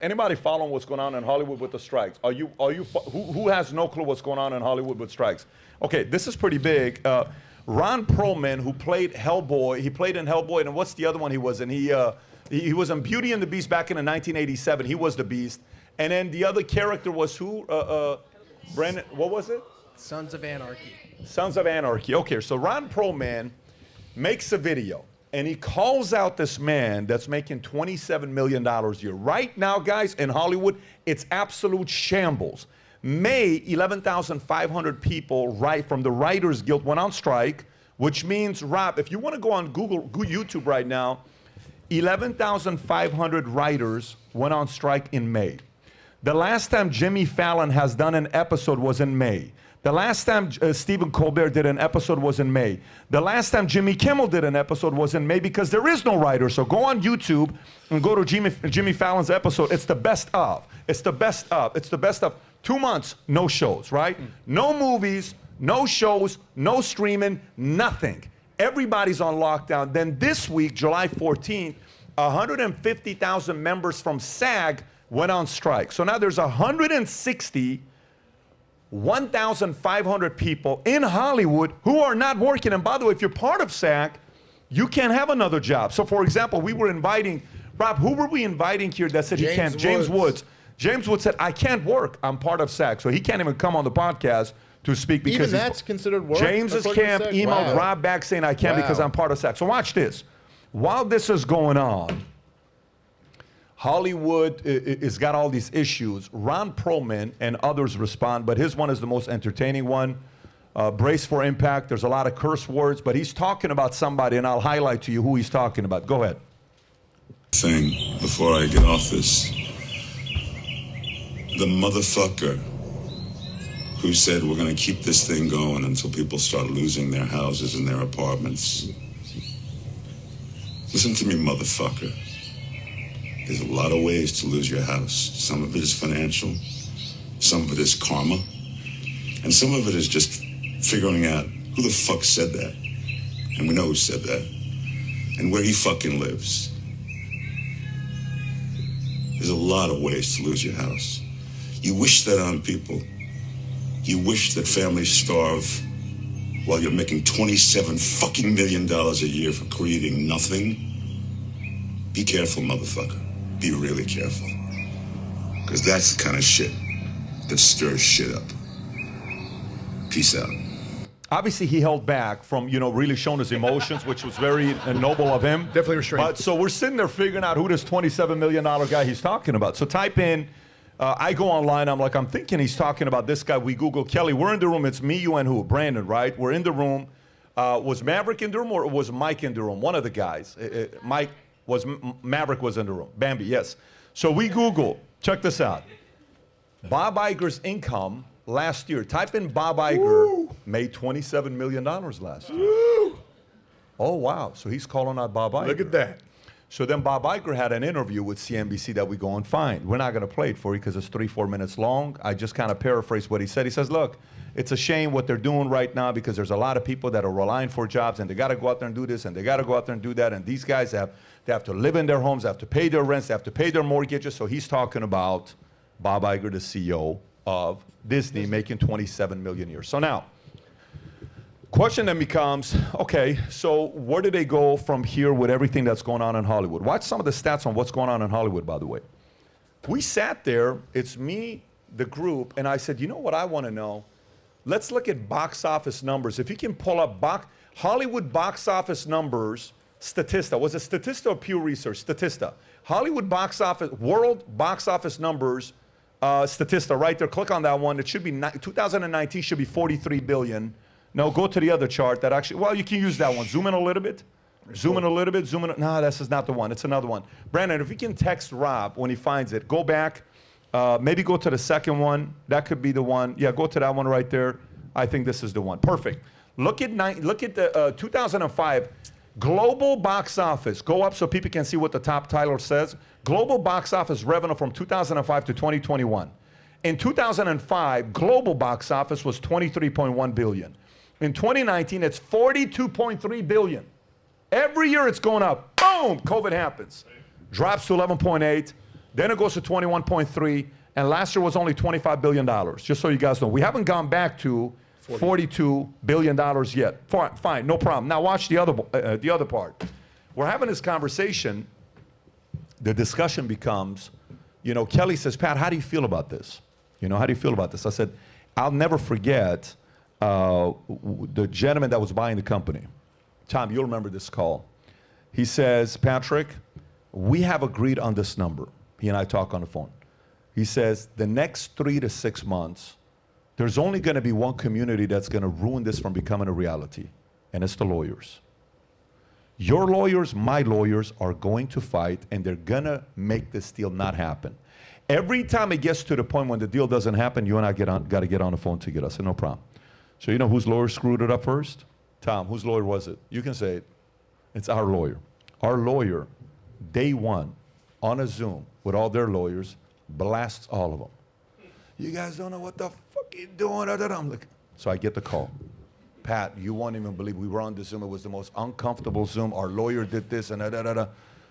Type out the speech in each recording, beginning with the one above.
Anybody following what's going on in Hollywood with the strikes? Who has no clue what's going on in Hollywood with strikes? Okay, this is pretty big. Ron Perlman, who played Hellboy, he played in Hellboy, and what's the other one he was in? He was in Beauty and the Beast back in 1987. He was the Beast. And then the other character was who? Brandon, what was it? Sons of Anarchy. Sons of Anarchy. Okay, so Ron Perlman makes a video. And he calls out this man that's making $27 million a year. Right now, guys, in Hollywood, it's absolute shambles. May, 11,500 people from the Writers Guild went on strike, which means, Rob, if you want to go on YouTube right now, 11,500 writers went on strike in May. The last time Jimmy Fallon has done an episode was in May. The last time Stephen Colbert did an episode was in May. The last time Jimmy Kimmel did an episode was in May because there is no writer. So go on YouTube and go to Jimmy Fallon's episode. It's the best of. It's the best of. It's the best of. 2 months, no shows, right? No movies, no shows, no streaming, nothing. Everybody's on lockdown. Then this week, July 14th, 150,000 members from SAG went on strike. So now there's 1,500 people in Hollywood who are not working. And by the way, if you're part of SAG, you can't have another job. So for example, we were inviting, Rob, who were we inviting here that said he can't? James Woods. James Woods said, I can't work. I'm part of SAG. So he can't even come on the podcast to speak because even that's considered work? James's camp emailed Rob back saying, I can't because I'm part of SAG. So watch this. While this is going on, Hollywood has got all these issues. Ron Perlman and others respond, but his one is the most entertaining one. Brace for impact. There's a lot of curse words, but he's talking about somebody, and I'll highlight to you who he's talking about. Go ahead. Thing before I get off this. The motherfucker who said we're going to keep this thing going until people start losing their houses and their apartments. Listen to me, motherfucker. There's a lot of ways to lose your house. Some of it is financial, some of it is karma, and some of it is just figuring out who the fuck said that. And we know who said that, and where he fucking lives. There's a lot of ways to lose your house. You wish that on people. You wish that families starve while you're making $27 fucking million a year for creating nothing. Be careful, motherfucker. Be really careful. Because that's the kind of shit that stirs shit up. Peace out. Obviously, he held back from, really showing his emotions, which was very noble of him. Definitely restrained. But so we're sitting there figuring out who this $27 million guy he's talking about. So type in, I go online, I'm thinking he's talking about this guy. We Google Kelly. We're in the room. It's me, you, and who? Brandon, right? We're in the room. Was Maverick in the room or was Mike in the room? One of the guys. Maverick was in the room. Bambi, yes. So we Google. Check this out. Bob Iger's income last year. Type in Bob Iger made $27 million last year. Woo. Oh, wow. So he's calling out Bob Iger. Look at that. So then Bob Iger had an interview with CNBC that we go and find. We're not going to play it for you because it's 3-4 minutes long. I just kind of paraphrase what he said. He says, look, it's a shame what they're doing right now because there's a lot of people that are relying for jobs and they got to go out there and do this and they got to go out there and do that. And these guys they have to live in their homes, they have to pay their rents, they have to pay their mortgages. So he's talking about Bob Iger, the CEO of Disney, making $27 million a year. So now, question then becomes, okay, so where do they go from here with everything that's going on in Hollywood? Watch some of the stats on what's going on in Hollywood, by the way. We sat there, it's me, the group, and I said, you know what I want to know? Let's look at box office numbers. If you can pull up Hollywood box office numbers, Statista. Was it Statista or Pew Research? Statista. Hollywood box office, world box office numbers, Statista, right there. Click on that one. It should be, 2019 should be 43 billion. No, go to the other chart that actually, well, you can use that one. Zoom in a little bit. Zoom in a little bit. Zoom in. No, this is not the one. It's another one. Brandon, if you can text Rob when he finds it, go back. Maybe go to the second one. That could be the one. Yeah, go to that one right there. I think this is the one. Perfect. Look at the 2005 global box office. Go up so people can see what the top title says. Global box office revenue from 2005 to 2021. In 2005, global box office was 23.1 billion. In 2019, it's 42.3 billion. Every year it's going up. Boom, COVID happens. Drops to 11.8. Then it goes to 21.3, and last year was only $25 billion, just so you guys know. We haven't gone back to $42 billion yet. Fine, no problem. Now watch the other part. We're having this conversation. The discussion becomes, Kelly says, Pat, how do you feel about this? How do you feel about this? I said, I'll never forget the gentleman that was buying the company. Tom, you'll remember this call. He says, Patrick, we have agreed on this number. He and I talk on the phone. He says, the next 3 to 6 months, there's only going to be one community that's going to ruin this from becoming a reality, and it's the lawyers. Your lawyers, my lawyers, are going to fight, and they're going to make this deal not happen. Every time it gets to the point when the deal doesn't happen, you and I got to get on the phone together. I said, no problem. So you know whose lawyer screwed it up first? Tom, whose lawyer was it? You can say it. It's our lawyer. Our lawyer, day one, on a Zoom with all their lawyers, blasts all of them. You guys don't know what the fuck you're doing. I'm like, so I get the call. Pat, you won't even believe we were on the Zoom. It was the most uncomfortable Zoom. Our lawyer did this and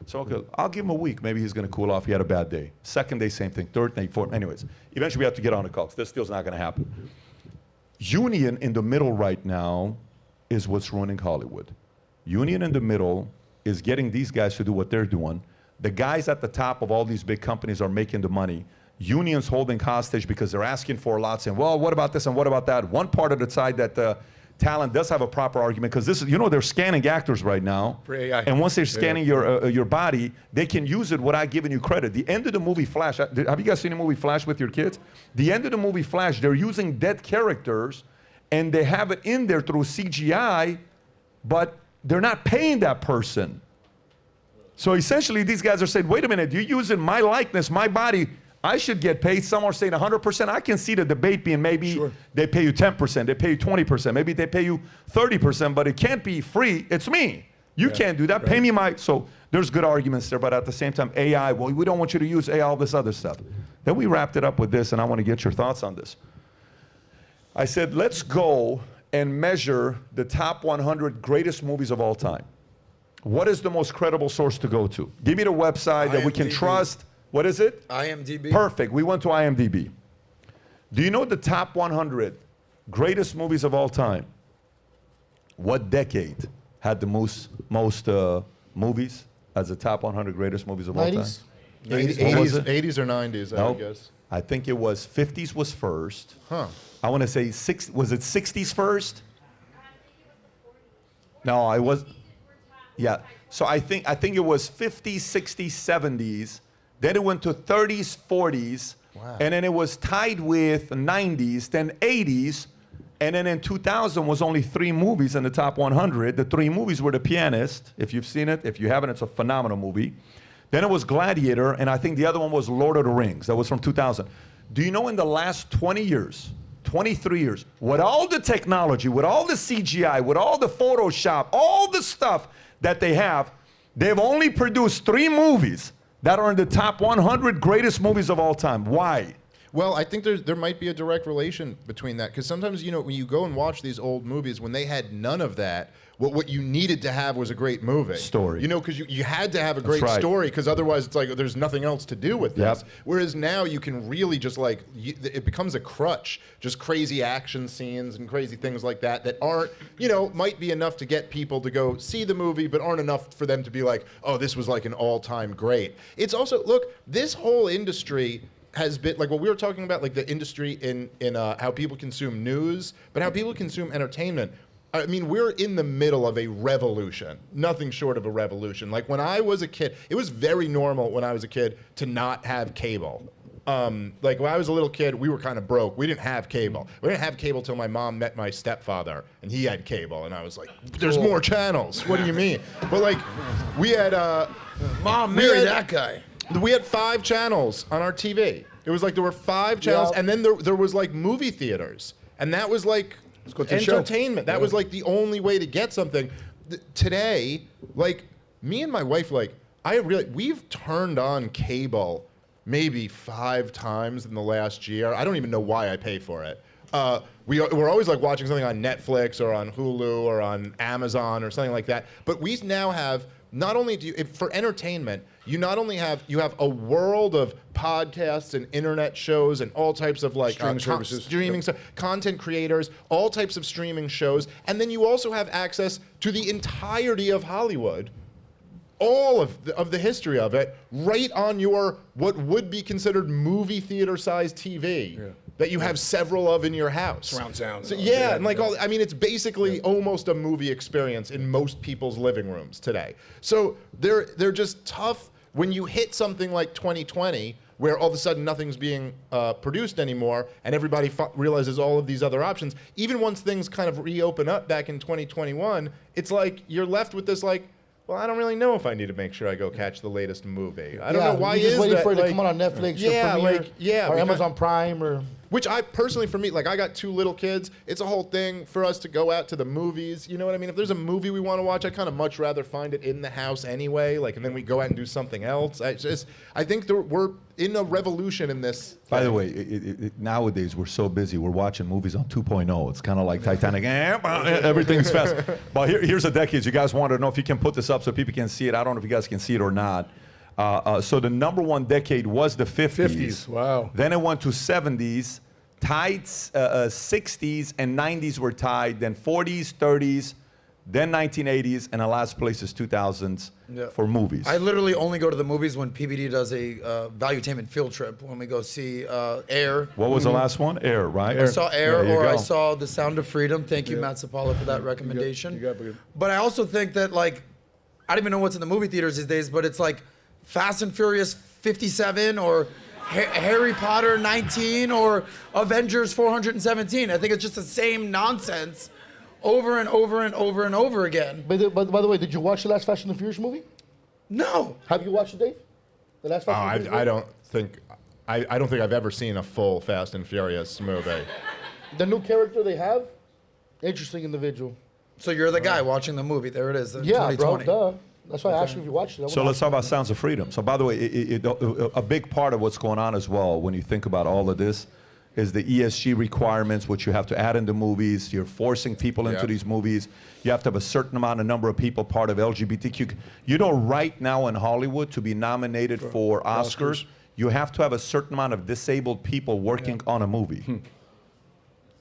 So okay, I'll give him a week. Maybe he's going to cool off. He had a bad day. Second day, same thing. Third day, fourth. Anyways, eventually we have to get on the call because this deal's not going to happen. Union in the middle right now is what's ruining Hollywood. Union in the middle is getting these guys to do what they're doing. The guys at the top of all these big companies are making the money. Unions holding hostage because they're asking for a lot, saying, well, what about this and what about that? One part of the side that talent does have a proper argument because this is, they're scanning actors right now. For AI. And once they're scanning your body, they can use it without giving you credit. The end of the movie Flash, have you guys seen the movie Flash with your kids? The end of the movie Flash, they're using dead characters and they have it in there through CGI, but they're not paying that person. So essentially these guys are saying, wait a minute, you're using my likeness, my body, I should get paid. Some are saying 100%. I can see the debate being maybe they pay you 10%, they pay you 20%, maybe they pay you 30%, but it can't be free. It's me. You can't do that. Right. Pay me my, so there's good arguments there, but at the same time, AI, well, we don't want you to use AI, all this other stuff. Then we wrapped it up with this, and I want to get your thoughts on this. I said, let's go and measure the top 100 greatest movies of all time. What is the most credible source to go to? Give me the website that we can trust. What is it? IMDb. Perfect. We went to IMDb. Do you know the top 100 greatest movies of all time? What decade had the most movies as the top 100 greatest movies of all time? 80s or 90s, I would guess. I think it was 50s was first. Huh. I want to say was it 60s first? No, I was. Yeah. So I think it was 50s, 60s, 70s. Then it went to 30s, 40s, and then it was tied with 90s, then 80s, and then in 2000 was only 3 movies in the top 100. The 3 movies were The Pianist, if you've seen it. If you haven't, it's a phenomenal movie. Then it was Gladiator, and I think the other one was Lord of the Rings. That was from 2000. Do you know in the last 20 years, 23 years, with all the technology, with all the CGI, with all the Photoshop, all the stuff that they have, they've only produced 3 movies that are in the top 100 greatest movies of all time. Why? Well, I think there might be a direct relation between that, because sometimes, when you go and watch these old movies, when they had none of that, what you needed to have was a great movie. Story. Because you had to have a great story, because otherwise it's like there's nothing else to do with this. Yep. Whereas now you can really just it becomes a crutch, just crazy action scenes and crazy things like that aren't, might be enough to get people to go see the movie, but aren't enough for them to be like, oh, this was like an all-time great. It's also, look, this whole industry has been, like what we were talking about, like the industry in how people consume news, but how people consume entertainment. I mean, we're in the middle of a revolution, nothing short of a revolution. Like when I was a kid, it was very normal when I was a kid to not have cable. Like when I was a little kid, we were kind of broke. We didn't have cable. We didn't have cable till my mom met my stepfather, and he had cable, and I was like, there's more channels. What do you mean? But like, we had... Mom married that guy. We had 5 channels on our TV. It was like there were 5 channels, and then there was like movie theaters, and that was like entertainment. That was like the only way to get something. Today, like me and my wife, we've turned on cable maybe 5 times in the last year. I don't even know why I pay for it. We're always watching something on Netflix or on Hulu or on Amazon or something like that. But we now have not only do you, for entertainment, you not only have a world of podcasts and internet shows and all types of like Streaming services. streaming stuff, content creators, all types of streaming shows, and then you also have access to the entirety of Hollywood, all of the history of it, right on your what would be considered movie theater sized TV that you have several of in your house. Surround sound. So, yeah, and like I mean, it's basically almost a movie experience in most people's living rooms today. So they're just tough when you hit something like 2020, where all of a sudden nothing's being produced anymore, and everybody realizes all of these other options. Even once things kind of reopen up back in 2021, it's like you're left with this like, well, I don't really know if I need to make sure I go catch the latest movie. I don't know why you're just waiting that, for it like, to come out on Netflix or Premiere or Amazon Prime or... Which I personally, for me, like I got 2 little kids. It's a whole thing for us to go out to the movies. You know what I mean? If there's a movie we want to watch, I kind of much rather find it in the house anyway. Like, and then we go out and do something else. I think we're in a revolution in this. By the way, nowadays we're so busy. We're watching movies on 2.0. It's kind of like Titanic. Everything's fast. But here's a decade. You guys want to know if you can put this up so people can see it. I don't know if you guys can see it or not. So the number 1 decade was the 50s. 50s, wow. Then it went to 70s, tied 60s and 90s were tied, then 40s, 30s, then 1980s, and the last place is 2000s for movies. I literally only go to the movies when PBD does a Valuetainment field trip, when we go see Air. What was the last one? Air, right? I saw Air, There you or I go. saw The Sound of Freedom. Thank you, Matt Zapala, for that recommendation. You got it. But I also think that, like, I don't even know what's in the movie theaters these days, but it's like Fast and Furious 57 or Harry Potter 19 or Avengers 417. I think it's just the same nonsense over and over and over and over again. But by the way, did you watch the last Fast and the Furious movie? No. Have you watched it, Dave? The last Fast and the Furious movie? I don't think I've ever seen a full Fast and Furious movie. The new character they have, interesting individual. So you're the guy watching the movie. There it is. Yeah, 2020. bro, duh. That's why I asked you if you watched it. So let's talk about Sounds of Freedom. So by the way, a big part of what's going on as well, when you think about all of this, is the ESG requirements, which you have to add into movies. You're forcing people into these movies. You have to have a certain amount of number of people part of LGBTQ. You know, right now in Hollywood, to be nominated for Oscars, you have to have a certain amount of disabled people working on a movie.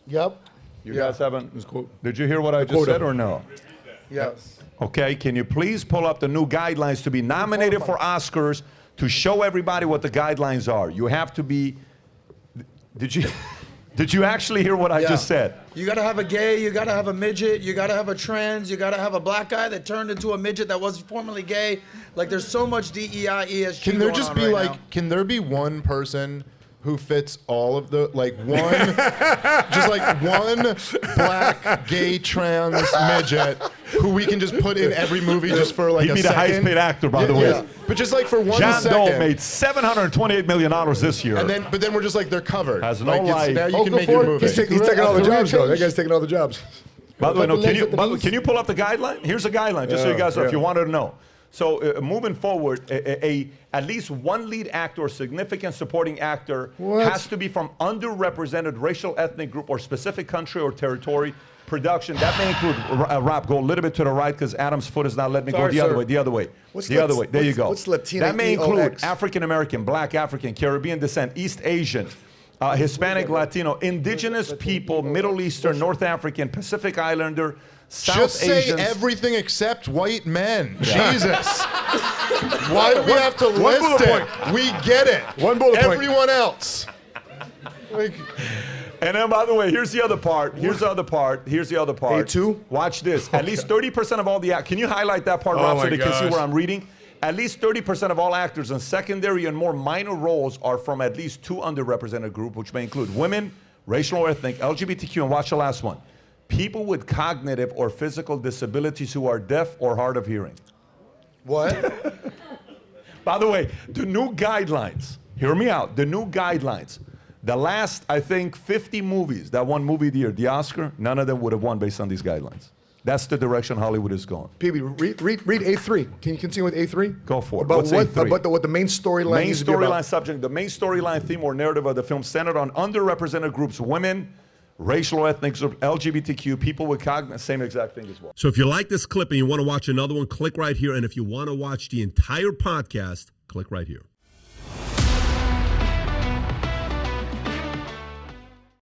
Yep. You guys haven't? Did you hear what I just said or no? Yes. Okay, can you please pull up the new guidelines to be nominated for Oscars to show everybody what the guidelines are? You have to be, did you actually hear what I just said? You gotta have a gay, you gotta have a midget, you gotta have a trans, you gotta have a black guy that turned into a midget that was formerly gay. Like, there's so much DEI, ESG Can there going just on be right like, now. can there be one person who fits all of the, like one, just like one black, gay, trans midget who we can just put in every movie just for like He'd a be the second? highest paid actor, by the way. But just like for one John second. Doe made $728 million this year. And then, but then we're just like, they're covered. Has no like, life. Now you can make your movie. He's taking all the jobs, though. That guy's taking all the jobs. By the way, no, can you pull up the guideline? Here's a guideline, just so you guys know, if you wanted to know. So moving forward, at least one lead actor or significant supporting actor has to be from underrepresented racial, ethnic group or specific country or territory. Production, that may include, Rob, go a little bit to the right because Adam's foot is not letting me go the other way, the other way. The other way, there you go. What's Latino That may include EOX? African American, Black African, Caribbean descent, East Asian, Hispanic, Latino, indigenous people, Middle Eastern, North African, Pacific Islander, South Just say Asians. everything except white men. Jesus. Why do we have to One bullet list it? We get it. One bullet point. Everyone else. Like, And then, by the way, here's the other part. Here's the other part. A2? Watch this. At least 30% of all the can you highlight that part, Rob, so my they can see gosh. where I'm reading? At least 30% of all actors in secondary and more minor roles are from at least 2 underrepresented groups, which may include women, racial or ethnic, LGBTQ, and watch the last one. People with cognitive or physical disabilities who are deaf or hard of hearing. What? By the way, the new guidelines, hear me out, the new guidelines. The last, I think, 50 movies that won movie of the year, the Oscar, none of them would have won based on these guidelines. That's the direction Hollywood is going. PB, read A3. Can you continue with A3? Go for it. About What's what, A3? About what the main storyline Main needs to be about. storyline subject, the main storyline theme or narrative of the film centered on underrepresented groups, women, racial, ethnic, LGBTQ, people with cognitive, same exact thing as well. So if you like this clip and you want to watch another one, click right here. And if you want to watch the entire podcast, click right here.